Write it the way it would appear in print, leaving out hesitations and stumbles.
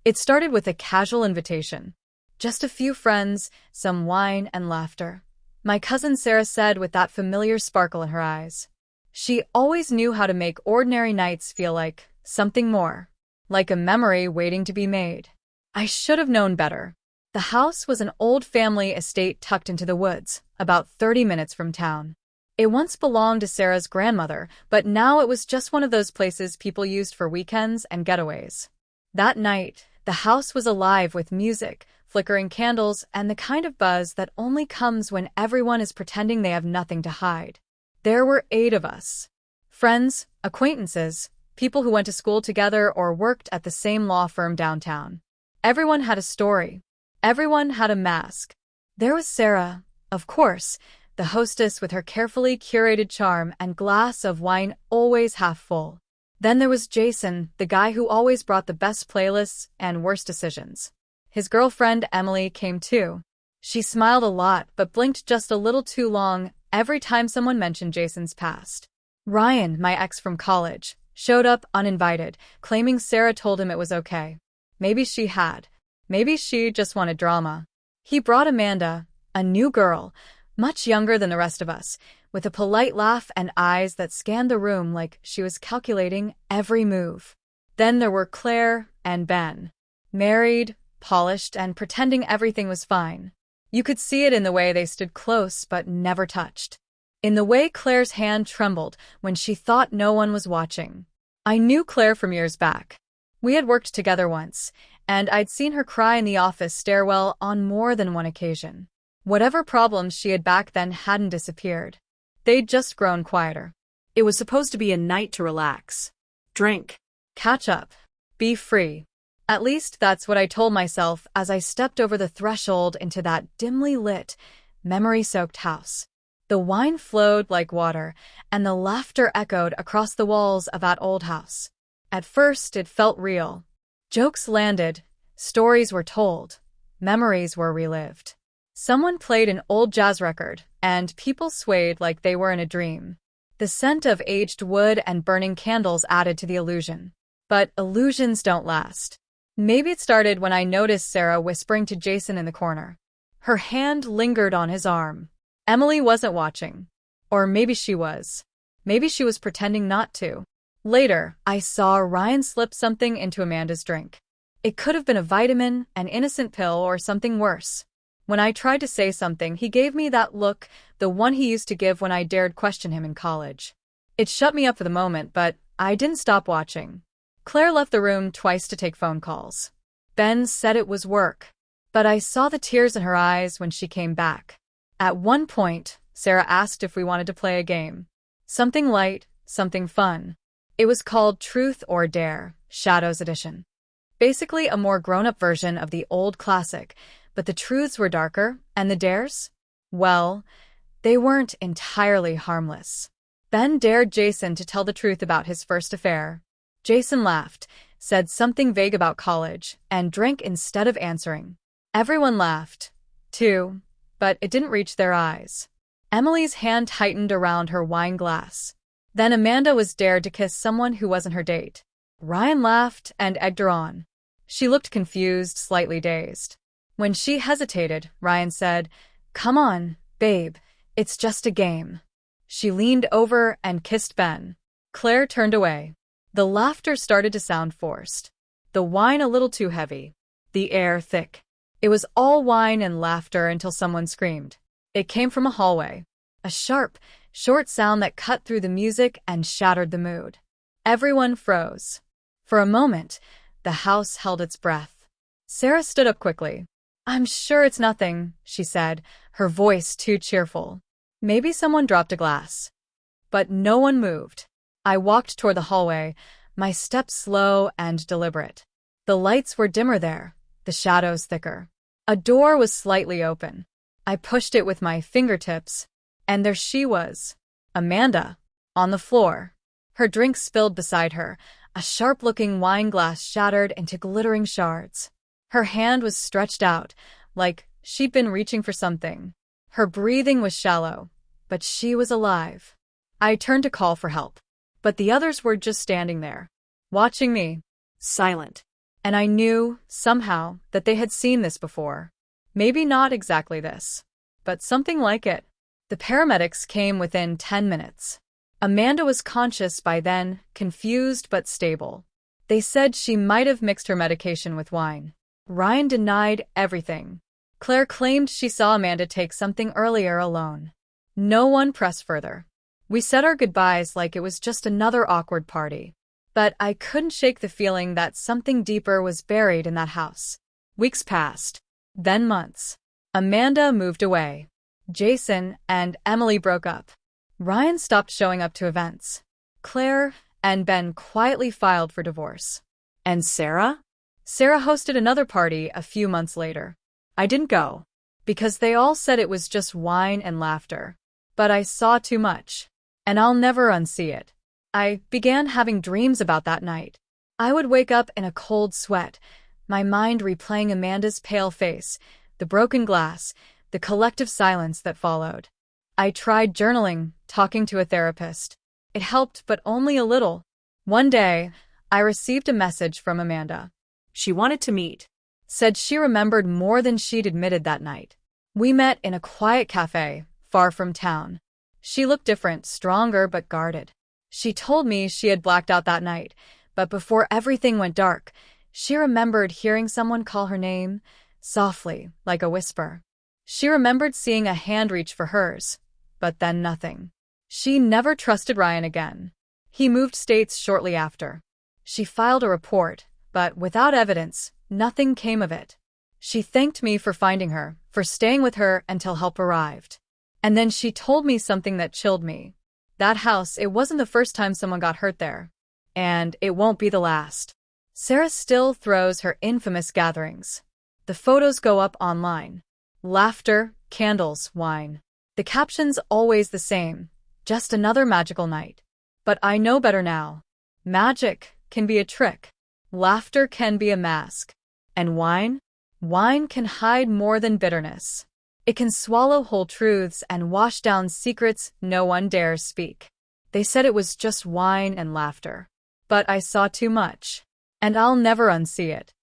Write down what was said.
It started with a casual invitation. Just a few friends, some wine and laughter. My cousin Sarah said with that familiar sparkle in her eyes. She always knew how to make ordinary nights feel like something more, like a memory waiting to be made. I should have known better. The house was an old family estate tucked into the woods, about 30 minutes from town. It once belonged to Sarah's grandmother, but now it was just one of those places people used for weekends and getaways. That night, the house was alive with music, flickering candles, and the kind of buzz that only comes when everyone is pretending they have nothing to hide. There were 8 of us. Friends, acquaintances, people who went to school together or worked at the same law firm downtown. Everyone had a story. Everyone had a mask. There was Sarah, of course, the hostess with her carefully curated charm and glass of wine always half full. Then there was Jason, the guy who always brought the best playlists and worst decisions. His girlfriend, Emily, came too. She smiled a lot but blinked just a little too long every time someone mentioned Jason's past. Ryan, my ex from college, showed up uninvited, claiming Sarah told him it was okay. Maybe she had. Maybe she just wanted drama. He brought Amanda, a new girl, much younger than the rest of us, with a polite laugh and eyes that scanned the room like she was calculating every move. Then there were Claire and Ben. Married, polished, and pretending everything was fine. You could see it in the way they stood close but never touched. In the way Claire's hand trembled when she thought no one was watching. I knew Claire from years back. We had worked together once, and I'd seen her cry in the office stairwell on more than one occasion. Whatever problems she had back then hadn't disappeared. They'd just grown quieter. It was supposed to be a night to relax, drink, catch up, be free. At least that's what I told myself as I stepped over the threshold into that dimly lit, memory-soaked house. The wine flowed like water, and the laughter echoed across the walls of that old house. At first, it felt real. Jokes landed, stories were told, memories were relived. Someone played an old jazz record, and people swayed like they were in a dream. The scent of aged wood and burning candles added to the illusion. But illusions don't last. Maybe it started when I noticed Sarah whispering to Jason in the corner. Her hand lingered on his arm. Emily wasn't watching. Or maybe she was. Maybe she was pretending not to. Later, I saw Ryan slip something into Amanda's drink. It could have been a vitamin, an innocent pill, or something worse. When I tried to say something, he gave me that look, the one he used to give when I dared question him in college. It shut me up for the moment, but I didn't stop watching. Claire left the room twice to take phone calls. Ben said it was work, but I saw the tears in her eyes when she came back. At one point, Sarah asked if we wanted to play a game. Something light, something fun. It was called Truth or Dare, Shadows Edition. Basically a more grown-up version of the old classic, but the truths were darker, and the dares? Well, they weren't entirely harmless. Ben dared Jason to tell the truth about his first affair. Jason laughed, said something vague about college, and drank instead of answering. Everyone laughed, too, but it didn't reach their eyes. Emily's hand tightened around her wine glass. Then Amanda was dared to kiss someone who wasn't her date. Ryan laughed and egged her on. She looked confused, slightly dazed. When she hesitated, Ryan said, "Come on, babe, it's just a game." She leaned over and kissed Ben. Claire turned away. The laughter started to sound forced. The wine a little too heavy. The air thick. It was all wine and laughter until someone screamed. It came from a hallway. A sharp, short sound that cut through the music and shattered the mood. Everyone froze. For a moment, the house held its breath. Sarah stood up quickly. "I'm sure it's nothing," she said, her voice too cheerful. Maybe someone dropped a glass. But no one moved. I walked toward the hallway, my steps slow and deliberate. The lights were dimmer there, the shadows thicker. A door was slightly open. I pushed it with my fingertips, and there she was, Amanda, on the floor. Her drink spilled beside her, a sharp-looking wine glass shattered into glittering shards. Her hand was stretched out, like she'd been reaching for something. Her breathing was shallow, but she was alive. I turned to call for help, but the others were just standing there, watching me, silent. And I knew, somehow, that they had seen this before. Maybe not exactly this, but something like it. The paramedics came within 10 minutes. Amanda was conscious by then, confused but stable. They said she might have mixed her medication with wine. Ryan denied everything. Claire claimed she saw Amanda take something earlier alone. No one pressed further. We said our goodbyes like it was just another awkward party. But I couldn't shake the feeling that something deeper was buried in that house. Weeks passed. Then months. Amanda moved away. Jason and Emily broke up. Ryan stopped showing up to events. Claire and Ben quietly filed for divorce. And Sarah? Sarah hosted another party a few months later. I didn't go, because they all said it was just wine and laughter. But I saw too much, and I'll never unsee it. I began having dreams about that night. I would wake up in a cold sweat, my mind replaying Amanda's pale face, the broken glass, the collective silence that followed. I tried journaling, talking to a therapist. It helped, but only a little. One day, I received a message from Amanda. She wanted to meet. Said she remembered more than she'd admitted that night. We met in a quiet cafe, far from town. She looked different, stronger but guarded. She told me she had blacked out that night, but before everything went dark, she remembered hearing someone call her name, softly, like a whisper. She remembered seeing a hand reach for hers, but then nothing. She never trusted Ryan again. He moved states shortly after. She filed a report, but without evidence, nothing came of it. She thanked me for finding her, for staying with her until help arrived. And then she told me something that chilled me. That house, it wasn't the first time someone got hurt there. And it won't be the last. Sarah still throws her infamous gatherings. The photos go up online. Laughter, candles, wine. The caption's always the same. Just another magical night. But I know better now. Magic can be a trick. Laughter can be a mask. And wine? Wine can hide more than bitterness. It can swallow whole truths and wash down secrets no one dares speak. They said it was just wine and laughter. But I saw too much. And I'll never unsee it.